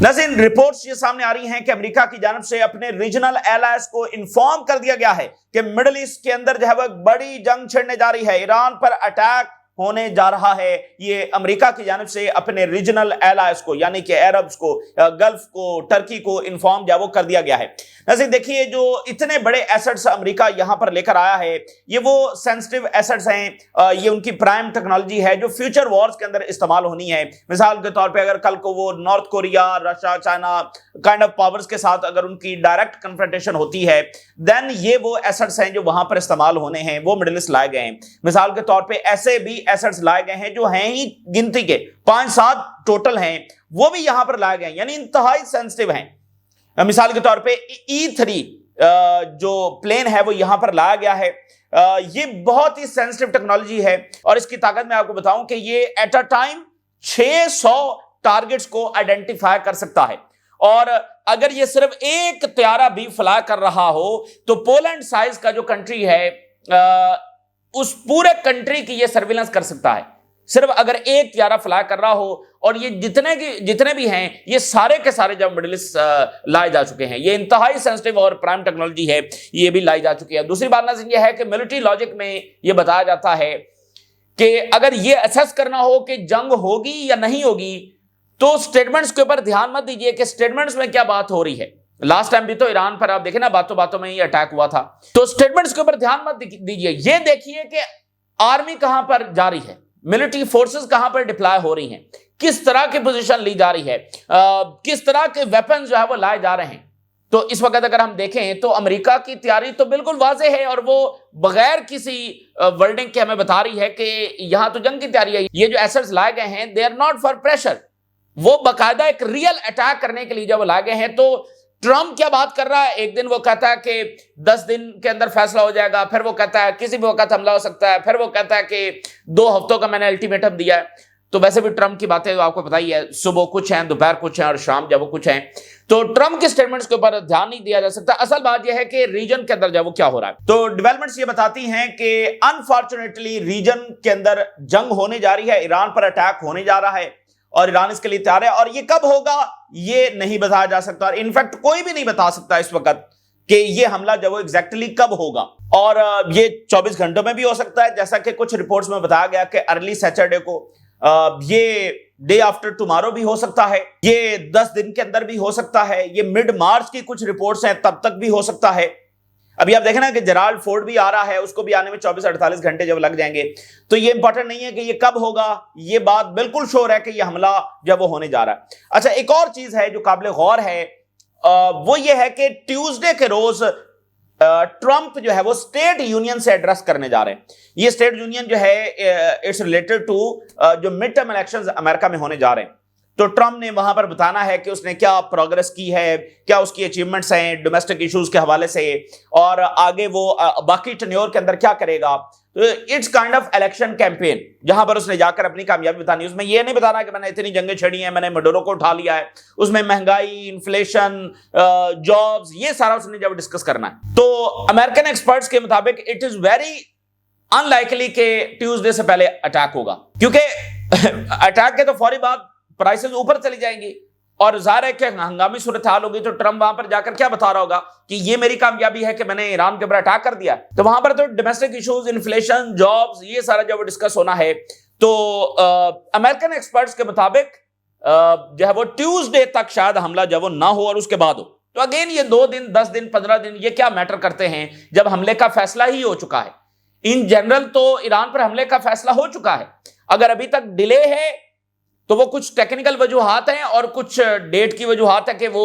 नाज़रीन, रिपोर्ट्स ये सामने आ रही हैं कि अमेरिका की जानिब से अपने रीजनल एलाइज को इन्फॉर्म कर दिया गया है कि मिडिल ईस्ट के अंदर जो है वो एक बड़ी जंग छिड़ने जा रही है, ईरान पर अटैक होने जा रहा है। ये अमेरिका की जानिब से अपने रीजनल एलाइज को यानी कि अरब्स को, गल्फ को, टर्की को इन्फॉर्म जो वो कर दिया गया है। नाज़रीन देखिए, जो इतने बड़े एसेट्स अमेरिका यहां पर लेकर आया है, ये वो सेंसिटिव एसेट्स हैं, ये उनकी प्राइम टेक्नोलॉजी है जो फ्यूचर वॉर्स के अंदर इस्तेमाल होनी है। मिसाल के तौर पे अगर कल को वो north Korea, Russia, China kind of powers के साथ अगर उनकी डायरेक्ट कन्फ्रंटेशन होती है, देन ये वो एसेट्स हैं जो वहां पर इस्तेमाल होने हैं, वो मिडिल ईस्ट लाए गए हैं। मिसाल के तौर पे ऐसे भी एसेट्स लाए गए हैं जो हैं ही गिनती के 5-7 टोटल हैं, वो भी यहां पर लाए गए हैं, यानी इंतहाई सेंसिटिव हैं। मिसाल के तौर पे E3 जो प्लेन है वो यहां पर लाया गया है। ये बहुत ही सेंसिटिव टेक्नोलॉजी है और इसकी ताकत मैं आपको बताऊं कि ये एट अ टाइम 600 टारगेट्स को आइडेंटिफाई कर सकता है। और अगर ये सिर्फ एक त्यारा भी फ्लाई कर रहा हो तो पोलैंड साइज का जो कंट्री है, उस पूरे कंट्री की ये सर्विलेंस कर सकता है, सिर्फ अगर एक त्यारा फ्लाई कर रहा हो। और ये जितने भी हैं, ये सारे के सारे जब मिडिल ईस्ट लाए जा चुके हैं। ये इंतहाई सेंसिटिव और प्राइम टेक्नोलॉजी है, ये भी लाई जा चुकी है। दूसरी बात नाज़रीन ये है कि मिलिट्री लॉजिक में ये बताया जाता है कि अगर ये असेस करना हो कि जंग होगी या नहीं होगी, तो स्टेटमेंट्स के ऊपर ध्यान मत दीजिए कि स्टेटमेंट्स में क्या बात हो रही है। लास्ट टाइम भी तो ईरान पर आप देखें ना, बातों बातों में ही अटैक हुआ था। तो स्टेटमेंट्स के ऊपर ध्यान मत दीजिए, ये देखिए कि आर्मी कहां पर जा रही है, मिलिट्री फोर्सेस कहां पर डिप्लॉय हो रही हैं, किस तरह की पोजीशन ली जा रही है, किस तरह के वेपन जो है वो लाए जा रहे हैं। तो इस वक्त अगर हम देखें तो अमेरिका की तैयारी तो बिल्कुल वाज़े है और वो बगैर किसी वर्डिंग के हमें बता रही है कि यहां तो जंग की तैयारी है। ये जो एसेट्स लाए गए हैं, they are not for pressure, वो बाकायदा एक रियल अटैक करने के लिए जब लाए गए हैं। तो ट्रंप क्या बात कर रहा है, एक दिन वो कहता है कि 10 दिन के अंदर फैसला हो जाएगा, फिर वो कहता है किसी भी वक्त हमला हो सकता है, फिर वो कहता है कि 2 हफ्तों का मैंने अल्टीमेटम दिया है। तो वैसे भी ट्रंप की बातें तो आपको पता ही है, सुबह कुछ हैं, दोपहर कुछ हैं और शाम जब वो कुछ हैं। तो ट्रंप के स्टेटमेंट्स के ऊपर ध्यान नहीं दिया जा सकता। असल बात यह है कि रीजन के अंदर जब वो क्या हो रहा है, तो डेवलपमेंट्स ये बताती हैं कि अनफॉर्चुनेटली रीजन के अंदर जंग होने जा रही है, ईरान पर अटैक होने जा रहा है और ईरान इसके लिए तैयार है। और ये कब होगा ये नहीं बताया जा सकता, और इनफैक्ट कोई भी नहीं बता सकता इस वक्त कि ये हमला जब वो एग्जैक्टली कब होगा। और ये 24 घंटों में भी हो सकता है, जैसा कि कुछ रिपोर्ट्स में बताया गया कि अर्ली सैटरडे को, ये डे आफ्टर टुमारो भी हो सकता है, ये 10 दिन के अंदर भी हो सकता है, ये मिड मार्च की कुछ रिपोर्ट्स हैं तब तक भी हो सकता है। अभी आप देखें ना कि जेराल्ड फोर्ड भी आ रहा है, उसको भी आने में 24-48 घंटे जब लग जाएंगे। तो ये इंपॉर्टेंट नहीं है कि ये कब होगा, ये बात बिल्कुल श्योर है कि ये हमला जब वो होने जा रहा है। अच्छा, एक और चीज है जो काबिल गौर है, वो ये है कि ट्यूसडे के रोज ट्रंप जो है वो स्टेट यूनियन से एड्रेस करने जा रहे हैं। ये स्टेट यूनियन जो है इट्स रिलेटेड टू जो मिड टर्म इलेक्शंस अमेरिका में होने जा रहे हैं। तो ट्रंप ने वहां पर बताना है कि उसने क्या प्रोग्रेस की है, क्या उसकी अचीवमेंट्स हैं डोमेस्टिक इश्यूज के हवाले से, और आगे वो बाकी टेन्योर के अंदर क्या करेगा। तो it's kind of election campaign, जहां पर उसने जाकर अपनी कामयाबी बतानी। उसमें यह नहीं बताना कि मैंने इतनी जंगें छेड़ी हैं, मैंने मडोरो को उठा लिया है। उसमें महंगाई, इन्फ्लेशन, जॉब्स, ये सारा उसने जब डिस्कस करना है। तो अमेरिकन एक्सपर्ट्स के मुताबिक इट इज वेरी अनलाइकली कि ट्यूसडे से पहले अटैक होगा, क्योंकि अटैक के तो फौरी बाद प्राइसेस ऊपर चली जाएंगी और जाहिर है कि हंगामी सूरत हाल होगी। तो ट्रंप वहां पर जाकर क्या बता रहा होगा कि ये मेरी कामयाबी है कि मैंने ईरान के ऊपर अटैक कर दिया। तो वहां पर तो डोमेस्टिक इश्यूज, इन्फ्लेशन, जॉब्स, ये सारा जब डिस्कस होना है। तो अमेरिकन एक्सपर्ट्स के मुताबिक जो है वो ट्यूसडे तक शायद हमला जब वो ना हो और उसके बाद हो। तो अगेन ये 2 दिन, 10 दिन, 15 दिन ये क्या मैटर करते हैं जब हमले का फैसला ही हो चुका है। इन जनरल तो ईरान पर हमले का फैसला हो चुका है। अगर अभी तक डिले है तो वो कुछ टेक्निकल वजूहात हैं और कुछ डेट की वजूहात है कि वो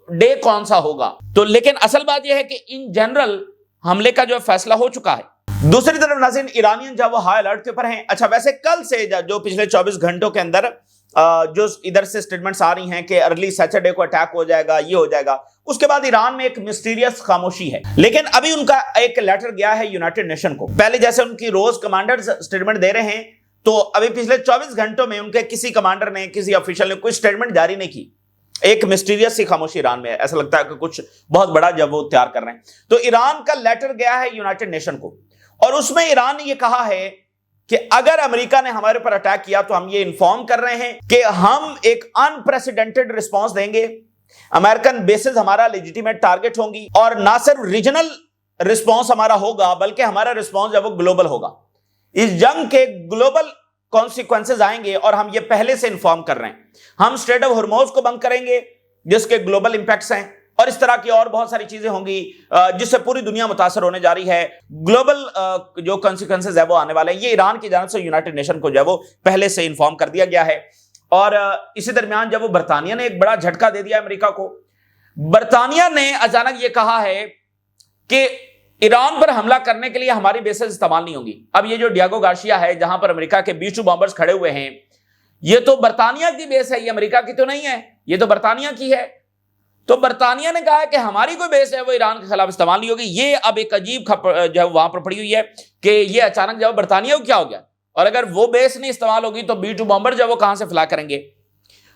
डे कौन सा होगा। तो लेकिन असल बात यह है कि इन जनरल हमले का जो फैसला हो चुका है। दूसरी तरफ नाज़रीन, ईरानियन जब वो हाई अलर्ट के ऊपर हैं। अच्छा, वैसे कल से जो पिछले 24 घंटों के अंदर जो इधर से स्टेटमेंट्स आ रही हैं कि अर्ली सैटरडे को अटैक हो जाएगा, ये हो जाएगा, उसके बाद ईरान में एक मिस्टीरियस खामोशी है। लेकिन अभी उनका एक लेटर गया है यूनाइटेड नेशन को। पहले जैसे उनकी रोज कमांडर्स स्टेटमेंट दे रहे हैं, तो अभी पिछले 24 घंटों में उनके किसी कमांडर ने, किसी ऑफिशियल ने कोई स्टेटमेंट जारी नहीं की। एक मिस्टीरियस सी खामोशी ईरान में है। ऐसा लगता है कि कुछ बहुत बड़ा जब वो तैयार कर रहे हैं। तो ईरान का लेटर गया है यूनाइटेड नेशन को और उसमें ईरान ने ये कहा है کہ اگر امریکہ نے ہمارے پر اٹیک کیا تو ہم یہ انفارم کر رہے ہیں کہ ہم ایک انپریسیڈنٹڈ رسپانس دیں گے، امریکن بیسز ہمارا لیجیٹیمیٹ ٹارگٹ ہوں گی، اور نہ صرف ریجنل رسپانس ہمارا ہوگا بلکہ ہمارا رسپانس جب وہ گلوبل ہوگا، اس جنگ کے گلوبل کانسیکوینسز آئیں گے اور ہم یہ پہلے سے انفارم کر رہے ہیں۔ ہم اسٹریٹ آف ہرموز کو بند کریں گے جس کے گلوبل امپیکٹس ہیں، اور اس طرح کی اور بہت ساری چیزیں ہوں گی جس سے پوری دنیا متاثر ہونے جا رہی ہے۔ گلوبل جو کانسیکوینسز ہے وہ آنے والے ہیں، یہ ایران کی جانب سے یونائٹڈ نیشن کو جو ہے وہ پہلے سے انفارم کر دیا گیا ہے۔ اور اسی درمیان جب وہ برطانیہ نے ایک بڑا جھٹکا دے دیا امریکہ کو، برطانیہ نے اچانک یہ کہا ہے کہ ایران پر حملہ کرنے کے لیے ہماری بیسز استعمال نہیں ہوں گی۔ اب یہ جو ڈیاگو گارشیا ہے جہاں پر امریکہ کے B-2 بامبرز کھڑے ہوئے ہیں، یہ تو برطانیہ کی بیس ہے، یہ امریکہ کی تو نہیں ہے، یہ تو برطانیہ کی ہے۔ تو برطانیہ نے کہا کہ ہماری کوئی بیس ہے وہ ایران کے خلاف استعمال نہیں ہوگی۔ یہ اب ایک عجیب جو ہے وہاں پر پڑی ہوئی ہے کہ یہ اچانک جب برطانیہ کو کیا ہو گیا، اور اگر وہ بیس نہیں استعمال ہوگی تو B-2 بامبر جو وہ کہاں سے فلا کریں گے۔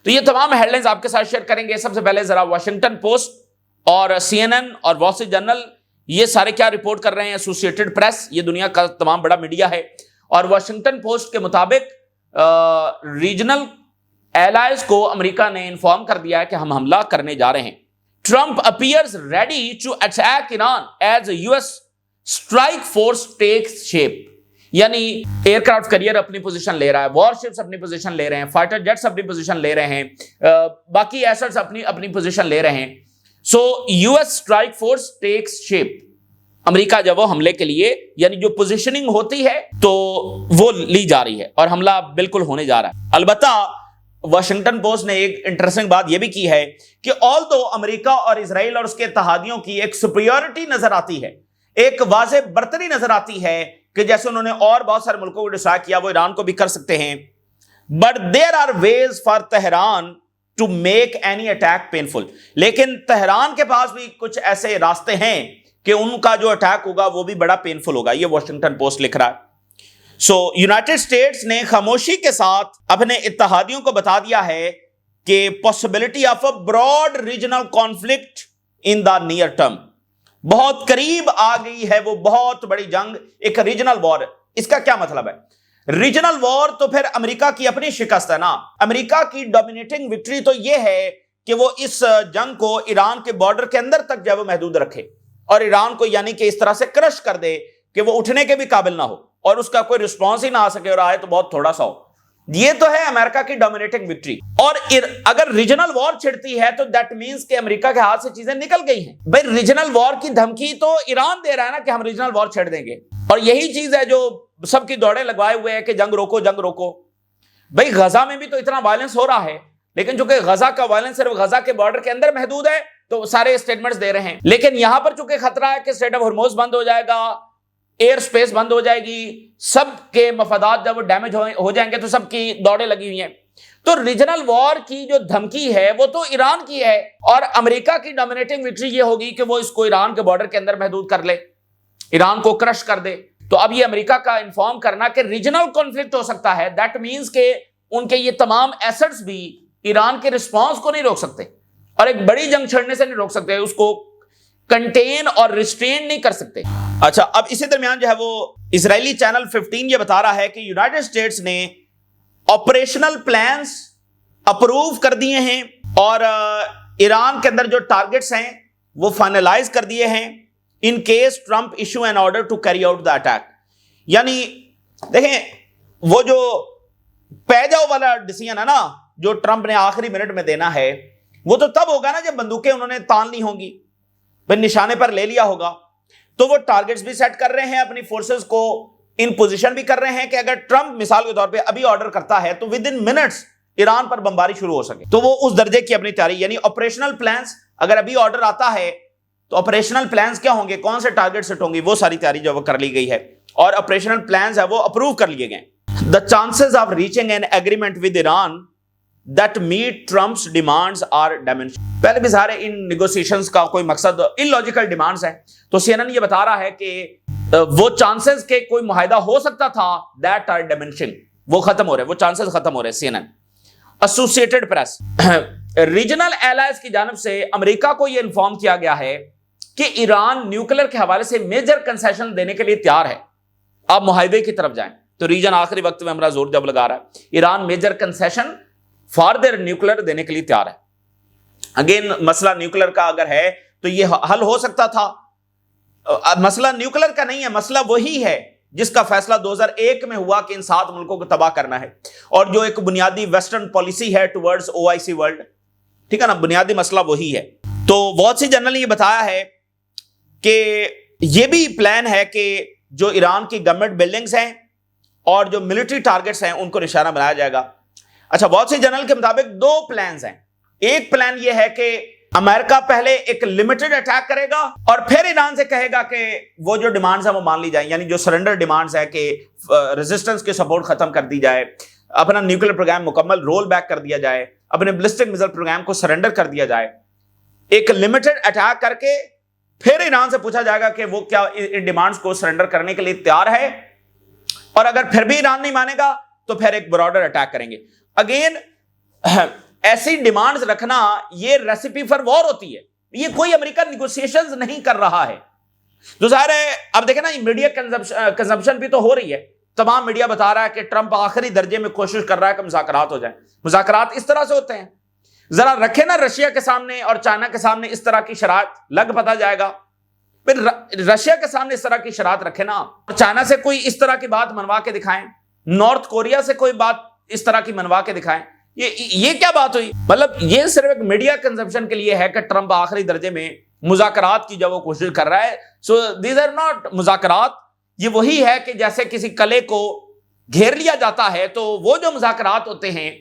تو یہ تمام ہیڈ لائنز آپ کے ساتھ شیئر کریں گے۔ سب سے پہلے ذرا واشنگٹن پوسٹ اور CNN اور وال اسٹریٹ جرنل یہ سارے کیا رپورٹ کر رہے ہیں، ایسوسیٹڈ پریس، یہ دنیا کا تمام بڑا میڈیا ہے، اور واشنگٹن پوسٹ کے مطابق ریجنل ایلائز کو امریکہ نے انفارم کر دیا ہے کہ ہم حملہ کرنے جا رہے ہیں۔ Trump appears ready to attack Iran as US strike force takes shape, یعنی ایئر کرافٹ کیریئر اپنی پوزیشن لے رہا ہے، وار شپس اپنی پوزیشن لے رہے ہیں، فائٹر جیٹس اپنی پوزیشن لے رہے ہیں، باقی ایسٹس اپنی پوزیشن لے رہے ہیں۔ So US strike force takes shape, امریکہ جب وہ حملے کے لیے یعنی جو پوزیشننگ ہوتی ہے تو وہ لی جا رہی ہے، اور حملہ بالکل ہونے جا رہا ہے۔ البتہ واشنگٹن پوسٹ نے ایک انٹرسٹنگ بات یہ بھی کی ہے کہ آلدو امریکہ اور اسرائیل اور اس کے اتحادیوں کی ایک سپریورٹی نظر آتی ہے، ایک واضح برتری نظر آتی ہے کہ جیسے انہوں نے اور بہت سارے ملکوں کو ڈسٹرائے کیا وہ ایران کو بھی کر سکتے ہیں، but there are ways for Tehran to make any attack painful, لیکن تہران کے پاس بھی کچھ ایسے راستے ہیں کہ ان کا جو اٹیک ہوگا وہ بھی بڑا پینفل ہوگا، یہ واشنگٹن پوسٹ لکھ رہا ہے۔ سو یونائٹڈ اسٹیٹس نے خاموشی کے ساتھ اپنے اتحادیوں کو بتا دیا ہے کہ possibility of a broad regional conflict in the near term, بہت قریب آ گئی ہے وہ بہت بڑی جنگ، ایک ریجنل وار۔ اس کا کیا مطلب ہے؟ ریجنل وار تو پھر امریکہ کی اپنی شکست ہے نا، امریکہ کی ڈومینیٹنگ وکٹری تو یہ ہے کہ وہ اس جنگ کو ایران کے بارڈر کے اندر تک جو ہے وہ محدود رکھے، اور ایران کو یعنی کہ اس طرح سے کرش کر دے کہ وہ اٹھنے کے بھی قابل نہ ہو اور اس کا کوئی رسپانس ہی نہ آ سکے، اور آئے تو بہت تھوڑا سا ہو۔ یہ تو ہے امریکہ کی ڈومینیٹنگ وکٹری، اور اگر ریجنل وار چھڑتی ہے تو دیٹ مینز کہ امریکہ کے ہاتھ سے چیزیں نکل گئی ہیں۔ بھئی ریجنل وار کی دھمکی تو ایران دے رہا ہے نا کہ ہم ریجنل وار چھڑ دیں گے، اور یہی چیز ہے جو سب کی دوڑیں لگوائے ہوئے ہیں کہ جنگ روکو جنگ روکو۔ بھئی غزہ میں بھی تو اتنا وائلنس ہو رہا ہے، لیکن چونکہ غزہ کا وائلنس صرف غزہ کے بارڈر کے اندر محدود ہے تو سارے اسٹیٹمنٹس دے رہے ہیں، لیکن یہاں پر چونکہ خطرہ ہے کہ اسٹریٹ آف ہرموز بند ہو جائے گا، ایئر سپیس بند ہو جائے گی، سب کے مفادات جب وہ ڈیمیج ہو جائیں گے تو سب کی دوڑیں لگی ہوئی ہیں۔ تو ریجنل وار کی جو دھمکی ہے وہ تو ایران کی ہے، اور امریکہ کی ڈومینیٹنگ وکٹری یہ ہوگی کہ وہ اس کو ایران کے بارڈر کے اندر محدود کر لے، ایران کو کرش کر دے۔ تو اب یہ امریکہ کا انفارم کرنا کہ ریجنل کانفلکٹ ہو سکتا ہے، دیٹ مینز کہ ان کے یہ تمام ایسٹس بھی ایران کے رسپانس کو نہیں روک سکتے، اور ایک بڑی جنگ چھڑنے سے نہیں روک سکتے، اس کو کنٹین اور ریسٹرین نہیں کر سکتے۔ اچھا، اب اسی درمیان جو ہے وہ اسرائیلی چینل 15 یہ بتا رہا ہے کہ یونائٹڈ اسٹیٹس نے آپریشنل پلانز اپروو کر دیے ہیں، اور ایران کے اندر جو ٹارگٹس ہیں وہ فائنلائز کر دیے ہیں in case Trump issue an order to carry out the attack. یعنی دیکھیں وہ جو پہ جاؤ والا ڈیسیژن ہے نا جو ٹرمپ نے آخری منٹ میں دینا ہے، وہ تو تب ہوگا نا جب بندوقیں انہوں نے تان لی ہوں گی، پھر نشانے پر لے لیا ہوگا، تو وہ ٹارگٹس بھی سیٹ کر رہے ہیں، اپنی فورسز کو ان پوزیشن بھی کر رہے ہیں کہ اگر ٹرمپ مثال کے طور پہ ابھی آرڈر کرتا ہے تو ود ان منٹس ایران پر بمباری شروع ہو سکے، تو وہ اس درجے کی اپنی تیاری، یعنی آپریشنل پلانز، اگر ابھی آرڈر آتا ہے تو آپریشنل پلانز کیا ہوں گے، کون سے ٹارگٹ سیٹ ہوں گے، وہ ساری تیاری جو وہ کر لی گئی ہے، اور آپریشنل پلانز ہے وہ اپروو کر لیے گئے۔ The chances of reaching an agreement with Iran that meet Trump's demands are diminished۔ پہلے بھی سارے ان نیگوسیشنز کا کوئی مقصد illogical demands ہیں، تو CNN یہ بتا رہا ہے کہ وہ چانسز کے کوئی معاہدہ ہو سکتا تھا that are diminishing، وہ ختم ہو رہے، وہ چانسز ختم ہو رہے۔ CNN associated press, regional allies کی جانب سے امریکہ کو یہ انفارم کیا گیا ہے کہ ایران نیوکلیر کے حوالے سے میجر کنسیشن دینے کے لیے تیار ہے، آپ معاہدے کی طرف جائیں۔ तो रीजन आखिरी वक्त में हमारा जोर जब लगा रहा है, Iran major concession for their nuclear देने के लिए तैयार है। अगेन मसला न्यूक्लियर का अगर है तो ये हल हो सकता था। मसला न्यूक्लियर का नहीं है, मसला वही है जिसका फैसला 2001 में हुआ कि इन 7 मुल्कों को तबाह करना है, और जो एक बुनियादी वेस्टर्न पॉलिसी है टुवर्ड्स ओआईसी वर्ल्ड, ठीक है ना, बुनियादी मसला वही है। तो वॉल स्ट्रीट जर्नल ने ये बताया है कि ये भी प्लान है कि जो ईरान की गवर्नमेंट बिल्डिंग्स हैं और जो मिलिट्री टारगेट्स हैं उनको निशाना बनाया जाएगा। अच्छा, वॉल स्ट्रीट जर्नल के मुताबिक 2 प्लान्स हैं। एक प्लान ये है कि अमेरिका पहले एक लिमिटेड अटैक करेगा और फिर ईरान से कहेगा कि वो जो डिमांड्स है वो मान ली जाए, यानी जो सरेंडर डिमांड्स है कि रेजिस्टेंस की सपोर्ट खत्म कर दी जाए, अपना न्यूक्लियर प्रोग्राम मुकम्मल रोल बैक कर दिया जाए, अपने बैलिस्टिक मिसाइल प्रोग्राम को सरेंडर कर दिया जाए। एक लिमिटेड अटैक करके फिर ईरान से पूछा जाएगा कि वो क्या इन डिमांड्स को सरेंडर करने के लिए तैयार है, और अगर फिर भी ईरान नहीं मानेगा तो फिर एक ब्रॉडर अटैक करेंगे। अगेन ऐसी डिमांड्स रखना ये रेसिपी फॉर वॉर होती है, ये कोई अमेरिका निगोशिएशंस नहीं कर रहा है। तो जाहिर है अब देखें ना, मीडिया कंजम्पशन भी तो हो रही है। तमाम मीडिया बता रहा है कि ट्रंप आखिरी दर्जे में कोशिश कर रहा है कि मुज़ाकरात हो जाए। मुज़ाकरात इस तरह से होते हैं, जरा रखे ना रशिया के सामने और चाइना के सामने इस तरह की शरात, लग पता जाएगा। फिर रशिया के सामने इस तरह की शरात रखे ना, और चाइना से कोई इस तरह की बात मनवा के दिखाएं, नॉर्थ कोरिया से कोई बात इस तरह की मनवा के दिखाएं। ये क्या बात हुई? मतलब ये सिर्फ एक मीडिया कंजम्पशन के लिए है कि ट्रंप आखिरी दर्जे में मुज़ाकरात की जब वो कोशिश कर रहा है। सो दीज आर नॉट मुज़ाकरात। ये वही है कि जैसे किसी कले को घेर लिया जाता है, तो वो जो मुज़ाकरात होते हैं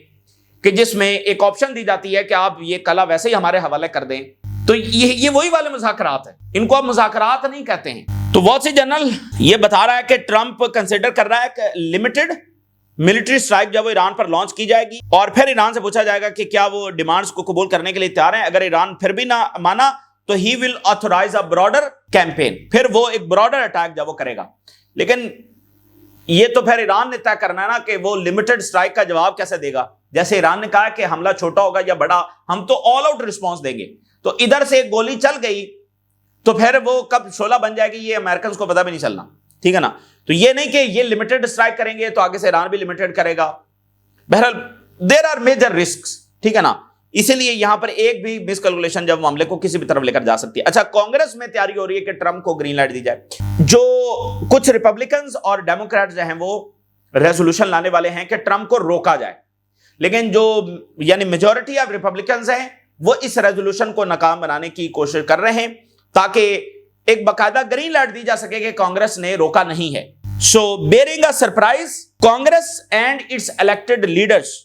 कि जिसमें एक ऑप्शन दी जाती है कि आप ये कला वैसे ही हमारे हवाले कर दें, तो ये वही वाले मुज़ाकरात हैं। इनको आप मुज़ाकरात नहीं कहते हैं। तो वॉल स्ट्रीट जर्नल ये बता रहा है कि ट्रंप कंसिडर कर रहा है कि लिमिटेड मिलिट्री स्ट्राइक जब वो ईरान पर लॉन्च की जाएगी और फिर ईरान से पूछा जाएगा कि क्या वो डिमांड्स को कबूल करने के लिए तैयार हैं। अगर ईरान फिर भी ना माना तो he will authorise a broader campaign, फिर वो एक ब्रॉडर अटैक जब वो करेगा। लेकिन ये तो फिर ईरान ने तय करना है ना कि वो लिमिटेड स्ट्राइक का जवाब कैसे देगा। जैसे ईरान ने कहा कि हमला छोटा होगा या बड़ा, हम तो ऑल आउट रिस्पॉन्स देंगे। तो इधर से एक गोली चल गई तो फिर वो कब शोला बन जाएगी ये अमेरिकन को पता भी नहीं चलना, ठीक है ना। तो ये नहीं कि ये लिमिटेड स्ट्राइक करेंगे तो आगे से ईरान भी लिमिटेड करेगा। बहरहाल देयर आर मेजर रिस्क्स, ठीक है ना। इसीलिए यहां पर एक भी मिसकैलकुलेशन जब मामले को किसी भी तरफ लेकर जा सकती है। अच्छा, कांग्रेस में तैयारी हो रही है कि ट्रंप को ग्रीन लाइट दी जाए। जो कुछ रिपब्लिकन्स और डेमोक्रेट्स जो हैं वो रेजोल्यूशन लाने वाले हैं कि ट्रंप को रोका जाए, लेकिन जो यानी मेजॉरिटी ऑफ रिपब्लिकन्स हैं वो इस रेजोल्यूशन को नाकाम बनाने की कोशिश कर रहे हैं ताकि एक बकायदा ग्रीन लाइट दी जा सके कि कांग्रेस ने रोका नहीं है। So bearing a surprise, Congress and its elected leaders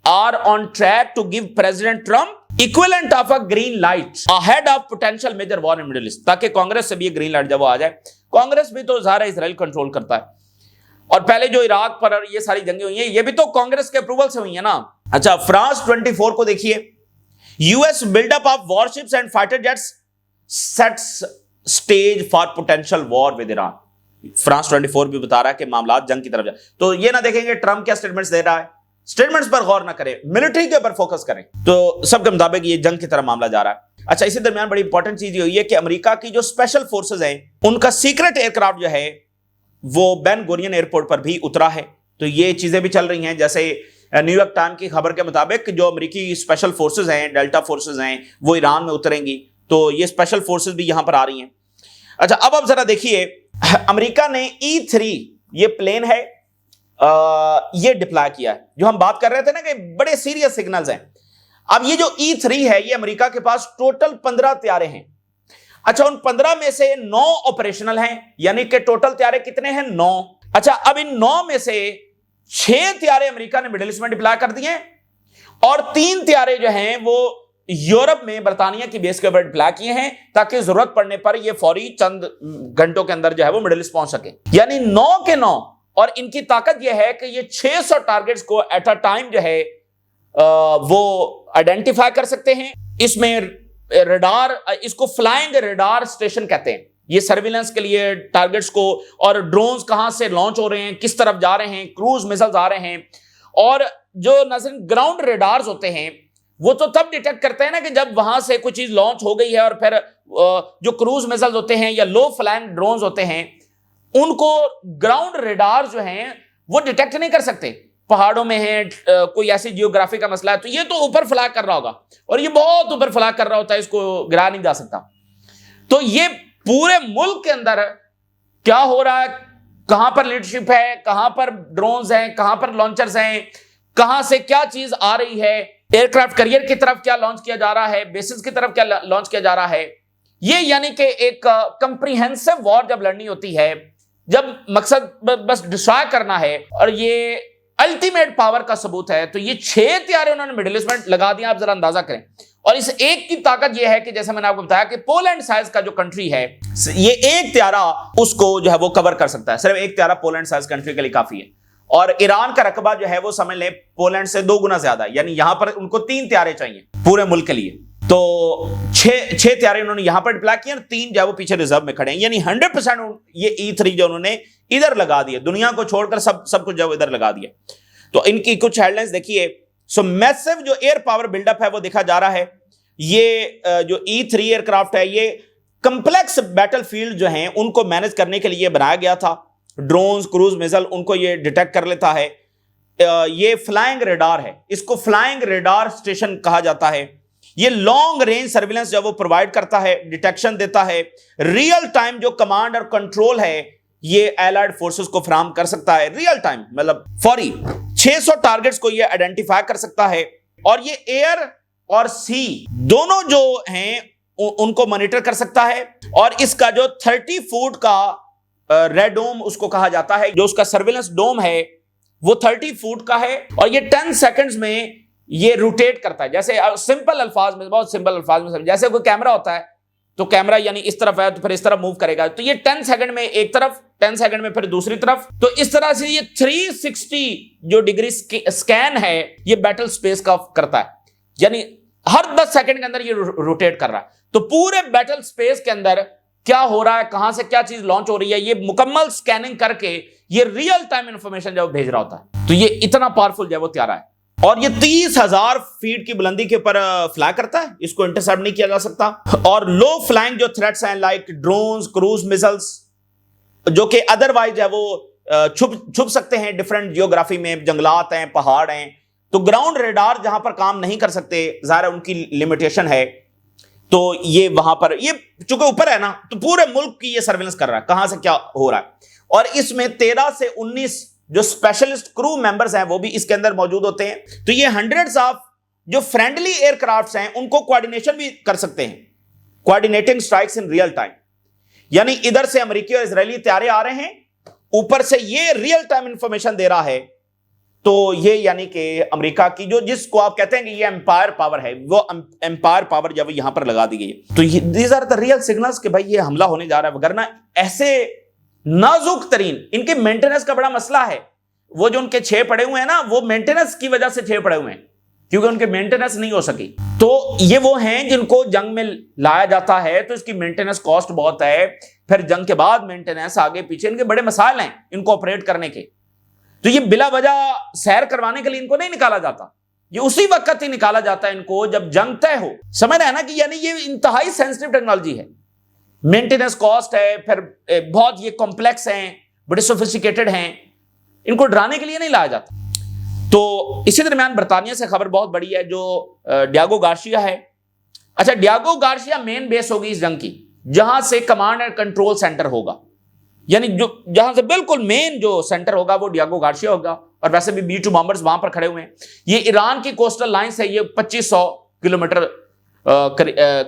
are on track to give President Trump equivalent of a green light ahead of potential major war in Middle East, ताकि कांग्रेस से भी ग्रीन लाइट जब वो आ जाए। कांग्रेस भी तो ज़ाहिर Israel control करता है, और पहले जो इराक पर ये सारी जंगें हुई हैं ये भी तो कांग्रेस के अप्रूवल से हुई है ना। अच्छा, फ्रांस 24 को देखिए, US buildup of warships and fighter jets sets stage for potential war with Iran. France 24 भी बता रहा है कि मामला जंग की तरफ जाए। तो ये ना देखेंगे ट्रंप क्या स्टेटमेंट्स दे रहा है, स्टेटमेंट्स पर गौर ना करें, मिलिट्री के ऊपर फोकस करें। तो सबके मुताबिक ये जंग की तरह मामला जा रहा है। अच्छा, इसी दरमियान बड़ी इंपॉर्टेंट चीज ये हुई है कि अमेरिका की जो स्पेशल फोर्सेस हैं उनका सीक्रेट एयरक्राफ्ट जो है वो बेन गुरियन एयरपोर्ट पर भी उतरा है। तो ये चीजें भी चल रही हैं। जैसे न्यूयॉर्क टाइम की खबर के मुताबिक जो अमेरिकी स्पेशल फोर्सेज हैं, डेल्टा फोर्सेज हैं, वो ईरान में उतरेंगी। तो ये स्पेशल फोर्सेज भी यहां पर आ रही हैं। अच्छा, अब आप जरा देखिए, अमेरिका ने E3 ये प्लेन है ये डिप्लॉय किया है। जो हम बात कर रहे थे ना कि बड़े सीरियस सिग्नल्स हैं। अब ये जो E3 है ये अमेरिका के पास टोटल 15 तैयारे हैं। अच्छा, उन 15 में से 9 ऑपरेशनल हैं, यानी कि टोटल तैयारे कितने हैं? 9। अच्छा, अब इन 9 में से 6 तैयारे अमेरिका ने मिडिल ईस्ट में डिप्लॉय कर दिए और 3 तैयारे जो हैं वो यूरोप में बर्तानिया की बेस के ऊपर डिप्लॉय किए हैं ताकि जरूरत पड़ने पर ये फौरी चंद घंटों के अंदर जो है वो मिडिल ईस्ट पहुंच सके। यानी 9 के 9, और इनकी ताकत यह है कि ये 600 टारगेट्स को एट अ टाइम जो है वो आइडेंटिफाई कर सकते हैं। इसमें रडार, इसको फ्लाइंग रडार स्टेशन कहते हैं। ये सर्विलेंस के लिए टारगेट्स को, और ड्रोन्स कहां से लॉन्च हो रहे हैं, किस तरफ जा रहे हैं, क्रूज मिसाइल्स आ रहे हैं। और जो नजर ग्राउंड रडार्स होते हैं वो तो तब डिटेक्ट करते हैं ना कि जब वहां से कोई चीज लॉन्च हो गई है, और फिर जो क्रूज मिसाइल्स होते हैं या लो फ्लाइंग ड्रोन्स होते हैं उनको ग्राउंड रडार जो हैं وہ ڈیٹیکٹ نہیں کر سکتے. پہاڑوں میں ہے, کوئی ایسی جیوگرافی کا مسئلہ ہے, تو یہ تو اوپر فلاگ کر رہا ہوگا, اور یہ بہت اوپر فلاگ کر رہا ہوتا ہے, اس کو گرا نہیں جا سکتا. تو یہ پورے ملک کے اندر کیا ہو رہا ہے, کہاں پر لیڈرشپ ہے, کہاں پر ڈرونز ہیں, کہاں پر لانچرز ہیں, کہاں سے کیا چیز آ رہی ہے, ایئر کرافٹ کیریئر کی طرف کیا لانچ کیا جا رہا ہے, بیسز کی طرف کیا لانچ کیا جا رہا ہے. یہ یعنی کہ ایک کمپریہنسو وار جب لڑنی ہوتی ہے, جب مقصد بس ڈسٹرائے کرنا ہے, اور یہ الٹیمیٹ پاور کا ثبوت ہے, تو یہ 6 طیارے انہوں نے مڈل ایسٹ میں لگا دیا. آپ ذرا اندازہ کریں. اور اس ایک کی طاقت یہ ہے کہ جیسے میں نے آپ کو بتایا کہ پولینڈ سائز کا جو کنٹری ہے, یہ ایک طیارہ اس کو جو ہے وہ کور کر سکتا ہے. صرف ایک طیارہ پولینڈ سائز کنٹری کے لیے کافی ہے. اور ایران کا رقبہ جو ہے وہ سمجھ لیں پولینڈ سے 2 گنا زیادہ ہے, یعنی یہاں پر ان کو 3 طیارے چاہیے پورے ملک کے لیے. تو 6 طیارے انہوں نے یہاں پر ڈپلائی کیے, اور 3 جو ہے وہ پیچھے ریزرو میں کھڑے ہیں. یعنی 100% یہ E3 جو انہوں نے ادھر لگا دیے, دنیا کو چھوڑ کر سب کچھ جو ادھر لگا دیا. تو ان کی کچھ ہیڈ لائنز دیکھیے. سو میسو جو ایئر پاور بلڈ اپ ہے وہ دیکھا جا رہا ہے. یہ جو E3 ایئر کرافٹ ہے, یہ کمپلیکس بیٹل فیلڈ جو ہیں ان کو مینج کرنے کے لیے بنایا گیا تھا. ڈرونز, کروز میزل, ان کو یہ ڈیٹیکٹ کر لیتا ہے. یہ فلائنگ ریڈار ہے, اس کو فلائنگ ریڈار اسٹیشن کہا جاتا ہے. یہ لانگ رینج سرویلنس جو وہ پرووائڈ کرتا ہے, ڈیٹیکشن دیتا ہے. ریئل ٹائم جو کمانڈ اور کنٹرول ہے یہ الائڈ فورسز کو فراہم کر سکتا ہے, ریئل ٹائم مطلب فوری. 600 ٹارگٹس کو یہ آئیڈینٹیفائی کر سکتا ہے, اور یہ ایئر اور سی دونوں جو ہیں ان کو مانیٹر کر سکتا ہے. اور اس کا جو 30 فٹ کا ریڈ ڈوم اس کو کہا جاتا ہے, جو اس کا سرویلنس ڈوم ہے وہ 30 فٹ کا ہے, اور یہ 10 سیکنڈز میں یہ روٹیٹ کرتا ہے. جیسے سمپل الفاظ میں, بہت سمپل الفاظ میں, جیسے کوئی کیمرہ ہوتا ہے تو کیمرہ یعنی اس طرف ہے تو پھر اس طرف موو کرے گا, تو یہ 10 سیکنڈ میں ایک طرف, 10 سیکنڈ میں پھر دوسری طرف. تو اس طرح سے یہ 360 جو ڈگری سکین ہے یہ بیٹل سپیس کا کرتا ہے, یعنی ہر 10 سیکنڈ کے اندر یہ روٹیٹ کر رہا ہے. تو پورے بیٹل سپیس کے اندر کیا ہو رہا ہے, کہاں سے کیا چیز لانچ ہو رہی ہے, یہ مکمل سکیننگ کر کے یہ ریئل ٹائم انفارمیشن جو بھیج رہا ہوتا ہے. تو یہ اتنا پاورفل جو ہے وہ طیارہ ہے, اور یہ 30,000 فیٹ کی بلندی کے اوپر فلائی کرتا ہے, اس کو انٹرسیپٹ نہیں کیا جا سکتا. اور لو فلائنگ جو تھریٹس ہیں لائک ڈرونز, کروز میزلز, جو کہ ادروائز جو ہے وہ چھپ سکتے ہیں ڈفرنٹ جیوگرافی میں, جنگلات ہیں, پہاڑ ہیں, تو گراؤنڈ ریڈار جہاں پر کام نہیں کر سکتے, ظاہر ہے ان کی لمیٹیشن ہے. تو یہ وہاں پر, یہ چونکہ اوپر ہے نا, تو پورے ملک کی یہ سرویلنس کر رہا ہے کہاں سے کیا ہو رہا ہے. اور اس میں 13 سے 19 جو اسپیشلسٹ کرو ممبرز ہیں وہ بھی اس کے اندر موجود ہوتے ہیں. تو یہ ہنڈریڈز آف جو فرینڈلی ایئر کرافٹس ہیں ان کو کوارڈینیشن بھی کر سکتے ہیں, کوارڈینیٹنگ اسٹرائکس ان ریئل ٹائم. یعنی ادھر سے امریکی اور اسرائیلی طیارے آ رہے ہیں, اوپر سے یہ ریئل ٹائم انفارمیشن دے رہا ہے. تو یہ یعنی کہ امریکہ کی جو جس کو آپ کہتے ہیں کہ یہ امپائر پاور ہے, وہ امپائر پاور جب یہاں پر لگا دی گئی ہے. تو these are the real signals کہ بھائی یہ حملہ ہونے جا رہا ہے. وگرنہ ایسے نازک ترین, ان کے مینٹیننس کا بڑا مسئلہ ہے. وہ جو ان کے 6 پڑے ہوئے ہیں نا, وہ مینٹیننس کی وجہ سے 6 پڑے ہوئے ہیں, کیونکہ ان کے مینٹیننس نہیں ہو سکی. تو یہ وہ ہیں جن کو جنگ میں لایا جاتا ہے, تو اس کی مینٹیننس کاسٹ بہت ہے. پھر جنگ کے بعد مینٹیننس آگے پیچھے, ان کے بڑے مسائل ہیں ان کو آپریٹ کرنے کے. تو یہ بلا وجہ سیر کروانے کے لیے ان کو نہیں نکالا جاتا, یہ اسی وقت ہی نکالا جاتا ہے ان کو جب جنگ طے ہو. سمجھ رہے ہیں نا کہ یعنی یہ انتہائی سینسٹیو ٹیکنالوجی ہے, مینٹیننس کاسٹ ہے, پھر بہت یہ کمپلیکس ہیں, بڑے سوفسٹیکیٹڈ ہیں, ان کو ڈرانے کے لیے نہیں لایا جاتا. تو اسی درمیان برطانیہ سے خبر بہت بڑی ہے, جو ڈیاگو گارشیا ہے. اچھا, ڈیاگو گارشیا مین بیس ہوگی اس جنگ کی, جہاں سے کمانڈ اینڈ کنٹرول سینٹر ہوگا, یعنی جو جہاں سے بالکل مین جو سینٹر ہوگا وہ ڈیاگو گارشیا ہوگا. اور ویسے بھی B-2 بامبرز وہاں پر کھڑے ہوئے ہیں. یہ ایران کی کوسٹل لائن سے یہ 2500 کلومیٹر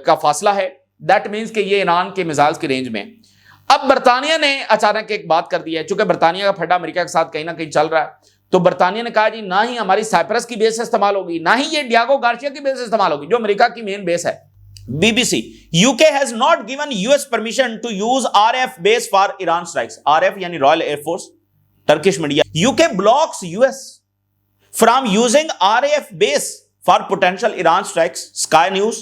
کا فاصلہ ہے. دیٹ مینس کہ یہ ایران کے میزائلز کی رینج میں. اب برطانیہ نے اچانک ایک بات کر دی ہے, چونکہ برطانیہ کا پھڈا امریکہ کے ساتھ کہیں نہ کہیں چل رہا ہے, تو برطانیہ نے کہا جی نہ ہی ہماری سائپرس کی بیس استعمال ہوگی, نہ ہی یہ ڈیاگو گارشیا کی بیس استعمال ہوگی, جو امریکہ کی مین بیس ہے. BBC, UK has not given US permission to use RF base for Iran strikes. RF yani Royal Air Force, Turkish media. UK blocks US from using RF base for potential Iran strikes. Sky News,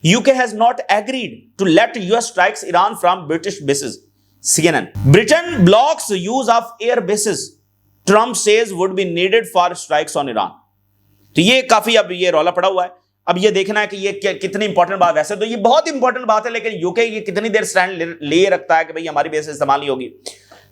UK has not agreed to let US strikes Iran from British bases. CNN, Britain blocks use of air bases Trump says would be needed for strikes on Iran. تو یہ کافی اب یہ رولا پڑا ہوا ہے. اب یہ دیکھنا ہے کہ یہ کتنی امپورٹنٹ بات. ویسے تو یہ بہت امپورٹنٹ بات ہے, لیکن یوکے یہ کتنی دیر سٹینڈ لے رکھتا ہے کہ بھئی ہماری بیس استعمال نہیں ہوگی.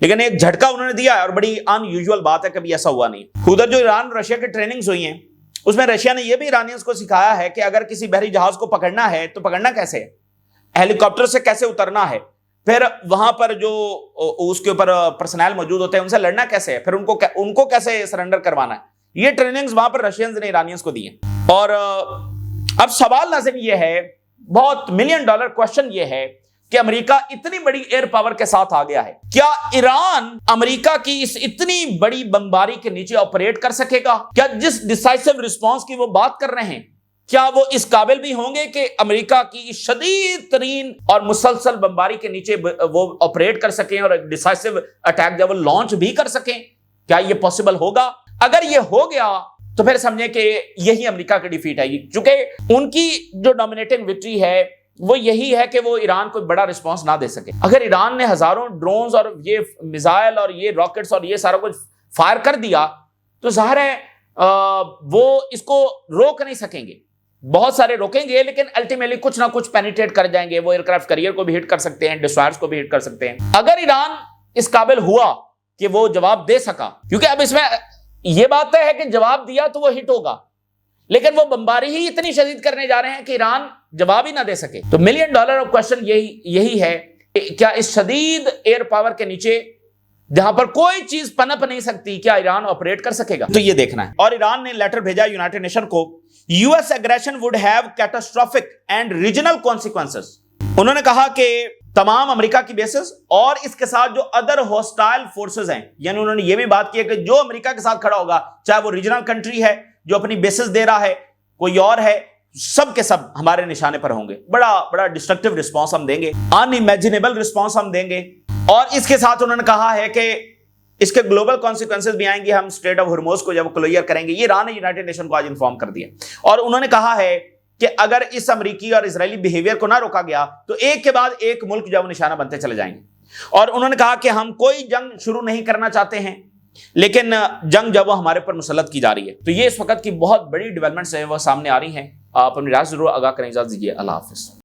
लेकिन एक झटका उन्होंने दिया है और बड़ी अनयूजुअल बात है, कभी ऐसा हुआ नहीं। उधर जो ईरान रशिया की ट्रेनिंग्स हुई हैं उसमें रशिया ने यह भी ईरानियंस को सिखाया है कि अगर किसी बहरी जहाज को पकड़ना है तो पकड़ना कैसे है, हेलीकॉप्टर से कैसे उतरना है, फिर वहां पर जो उसके ऊपर पर्सनल मौजूद होते हैं उनसे लड़ना कैसे है, फिर उनको कैसे सरेंडर करवाना है। ये ट्रेनिंग्स वहां पर रशियंस ने ईरानियंस को दी है। और अब सवाल नाज़रीन ये है, बहुत $1 मिलियन क्वेश्चन ये है कि अमेरिका इतनी बड़ी एयर पावर के साथ आ गया है, क्या ईरान अमेरिका की इस इतनी बड़ी बमबारी के नीचे ऑपरेट कर सकेगा? क्या जिस डिसाइसिव रिस्पांस की वो बात कर रहे हैं, क्या वो इस काबिल भी होंगे कि अमेरिका की शदीद तरीन और मुसलसल बमबारी के नीचे वो ऑपरेट कर सकें और डिसाइसिव अटैक जब वो लॉन्च भी कर सकें? क्या ये पॉसिबल होगा? अगर ये हो गया तो फिर समझे कि यही अमेरिका की डिफीट है, क्योंकि उनकी जो डोमिनेटिंग विक्ट्री है वो यही है कि वो ईरान को बड़ा रिस्पांस ना दे सके। अगर ईरान ने हजारों ड्रोन्स और ये मिसाइल और ये रॉकेट्स और ये सारा कुछ फायर कर दिया तो जाहिर है वो इसको रोक नहीं सकेंगे। बहुत सारे रोकेंगे लेकिन अल्टीमेटली कुछ ना कुछ पेनिट्रेट कर जाएंगे। वो एयरक्राफ्ट कैरियर को भी हिट कर सकते हैं, डिस्ट्रॉयर्स को भी हिट कर सकते हैं। अगर ईरान इस काबिल हुआ कि वो जवाब दे सका, क्योंकि अब इसमें ये बात तय है कि जवाब दिया तो वो हिट होगा, लेकिन वो बमबारी ही इतनी शदीद करने जा रहे हैं कि ईरान जवाब ही ना दे सके। तो $1 मिलियन क्वेश्चन यही है कि क्या इस शदीद एयर पावर के नीचे जहां पर कोई चीज पनप नहीं सकती, क्या ईरान ऑपरेट कर सकेगा? तो ये देखना है। और ईरान ने लेटर भेजा यूनाइटेड नेशन को, US aggression would have catastrophic and regional consequences. उन्होंने कहा कि तमाम अमेरिका की बेसिस और इसके साथ जो अदर हॉस्टाइल फोर्सेस हैं, यानी उन्होंने ये भी बात की है कि जो अमेरिका के साथ खड़ा होगा, चाहे वो रीजनल कंट्री है जो अपनी बेसिस दे रहा है, कोई और है, सब के सब हमारे निशाने पर होंगे। बड़ा बड़ा डिस्ट्रक्टिव रिस्पांस हम देंगे, अनइमेजिनेबल रिस्पांस हम देंगे। और इसके साथ उन्होंने कहा है कि इसके ग्लोबल कॉन्सिक्वेंसेस भी आएंगे, हम स्ट्रेट ऑफ हॉर्मुज को जब क्लियर करेंगे। ये ईरान ने यूनाइटेड नेशन को आज इन्फॉर्म कर दिया। और उन्होंने कहा है कि अगर इस अमेरिकी और इजरायली बिहेवियर को ना रोका गया तो एक के बाद एक मुल्क जो निशाना बनते चले जाएंगे। और उन्होंने कहा कि हम कोई जंग शुरू नहीं करना चाहते हैं, लेकिन जंग जब वो हमारे पर मुसल्लत की जा रही है। तो ये इस वक्त की बहुत बड़ी डेवलपमेंट्स है वो सामने आ रही हैं। आप अपनी राय जरूर आगाह करें। इजाजत दीजिए, अल्लाह हाफिज।